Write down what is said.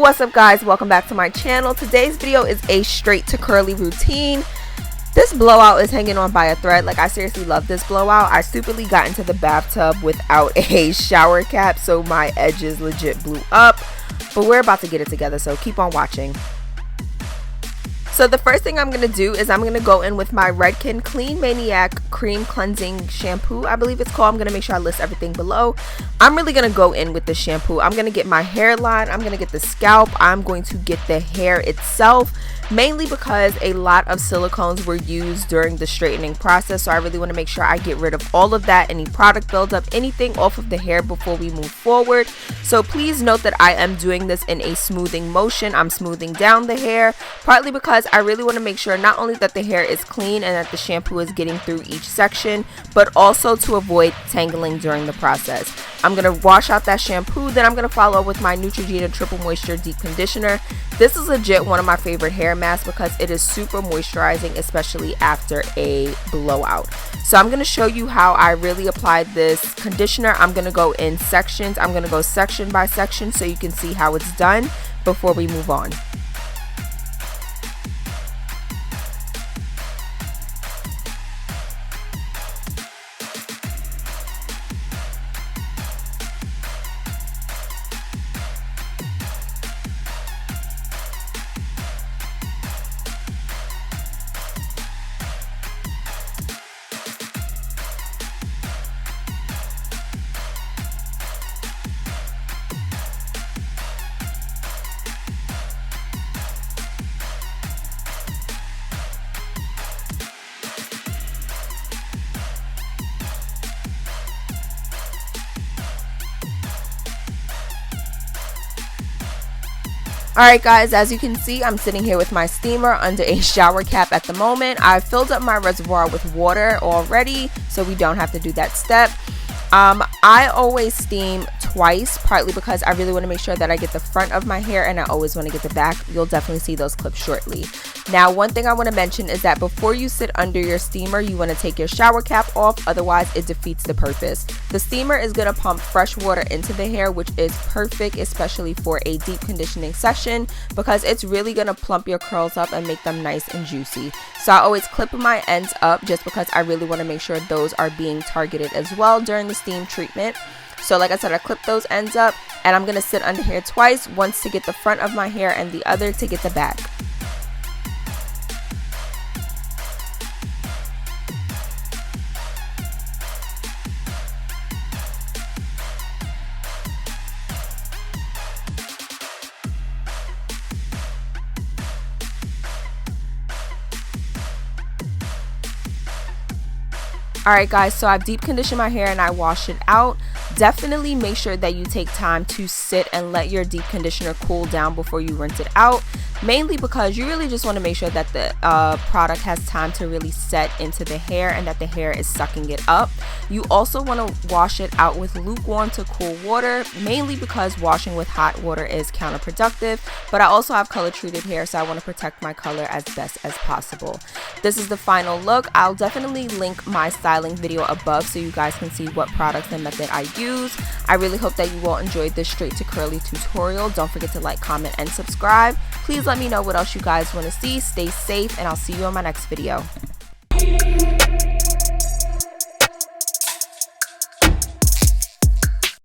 What's up guys, welcome back to my channel. Today's video is a straight to curly routine. This blowout is hanging on by a thread. Like, I seriously love this blowout. I stupidly got into the bathtub without a shower cap, so my edges legit blew up, but we're about to get it together, so keep on watching. So the first thing I'm going to do is I'm going to go in with my Redken Clean Maniac Cream Cleansing Shampoo, I believe it's called. I'm going to make sure I list everything below. I'm really going to go in with the shampoo. I'm going to get my hairline, I'm going to get the scalp, I'm going to get the hair itself, mainly because a lot of silicones were used during the straightening process, so I really want to make sure I get rid of all of that, any product buildup, anything off of the hair before we move forward. So please note that I am doing this in a smoothing motion. I'm smoothing down the hair, partly because I really want to make sure not only that the hair is clean and that the shampoo is getting through each section, but also to avoid tangling during the process. I'm going to wash out that shampoo, then I'm going to follow up with my Neutrogena Triple Moisture Deep Conditioner. This is legit one of my favorite hair masks because it is super moisturizing, especially after a blowout. So I'm going to show you how I really applied this conditioner. I'm going to go in sections. I'm going to go section by section so you can see how it's done before we move on. Alright guys, as you can see, I'm sitting here with my steamer under a shower cap at the moment. I've filled up my reservoir with water already, so we don't have to do that step. I always steam twice, partly because I really want to make sure that I get the front of my hair and I always want to get the back. You'll definitely see those clips shortly. Now, one thing I want to mention is that before you sit under your steamer, you want to take your shower cap off, otherwise it defeats the purpose. The steamer is going to pump fresh water into the hair, which is perfect, especially for a deep conditioning session, because it's really going to plump your curls up and make them nice and juicy. So I always clip my ends up just because I really want to make sure those are being targeted as well during the steam treatment. So like I said, I clip those ends up and I'm going to sit under here twice, once to get the front of my hair and the other to get the back. Alright guys, so I've deep conditioned my hair and I washed it out. Definitely make sure that you take time to sit and let your deep conditioner cool down before you rinse it out, mainly because you really just want to make sure that the product has time to really set into the hair and that the hair is sucking it up. You also want to wash it out with lukewarm to cool water, mainly because washing with hot water is counterproductive, but I also have color treated hair, so I want to protect my color as best as possible. This is the final look. I'll definitely link my styling video above so you guys can see what products and method I use. I really hope that you all enjoyed this straight to curly tutorial. Don't forget to like, comment, and subscribe. Please let me know what else you guys want to see. Stay safe, and I'll see you on my next video.